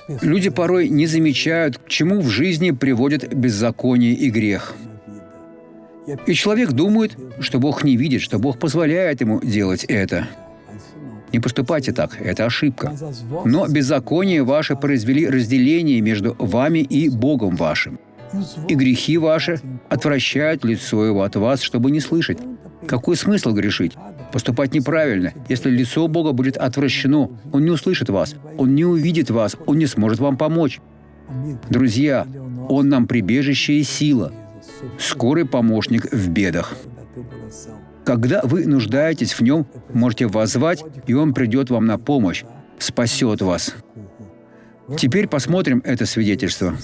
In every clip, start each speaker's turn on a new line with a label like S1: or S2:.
S1: Люди порой не замечают, к чему в жизни приводит беззаконие и грех. И человек думает, что Бог не видит, что Бог позволяет ему делать это. Не поступайте так, это ошибка. Но беззаконие ваше произвели разделение между вами и Богом вашим. И грехи ваши отвращают лицо Его от вас, чтобы не слышать. Какой смысл грешить? Поступать неправильно. Если лицо Бога будет отвращено, Он не услышит вас, Он не увидит вас, Он не сможет вам помочь. Друзья, Он нам прибежище и сила, скорый помощник в бедах. Когда вы нуждаетесь в Нем, можете воззвать, и Он придет вам на помощь, спасет вас. Теперь посмотрим это свидетельство.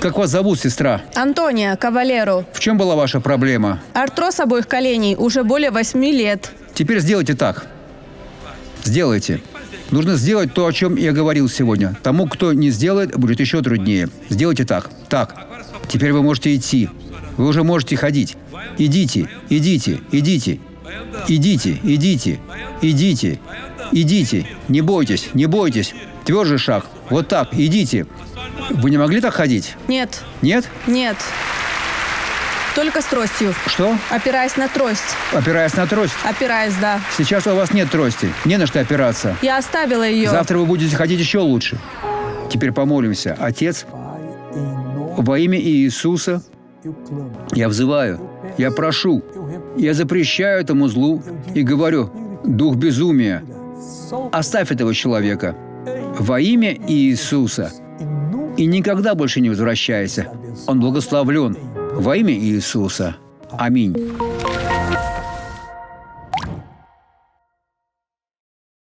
S1: Как вас зовут, сестра?
S2: Антония Кавалеру.
S1: В чем была ваша проблема?
S2: Артроз обоих коленей уже более 8 лет.
S1: Теперь сделайте так. Сделайте. Нужно сделать то, о чем я говорил сегодня. Тому, кто не сделает, будет еще труднее. Сделайте так. Так. Теперь вы можете идти. Вы уже можете ходить. Идите, идите, идите. Идите, идите, идите. Идите. Не бойтесь, не бойтесь. Тверже шаг. Вот так. Идите. Вы не могли так ходить?
S2: Нет.
S1: Нет?
S2: Нет. Только с тростью.
S1: Что?
S2: Опираясь на трость.
S1: Опираясь на трость?
S2: Опираясь, да.
S1: Сейчас у вас нет трости. Не на что опираться.
S2: Я оставила ее.
S1: Завтра вы будете ходить еще лучше. Теперь помолимся. Отец, во имя Иисуса я взываю, я прошу, я запрещаю этому злу и говорю: дух безумия, оставь этого человека во имя Иисуса и никогда больше не возвращайся. Он благословлен во имя Иисуса. Аминь.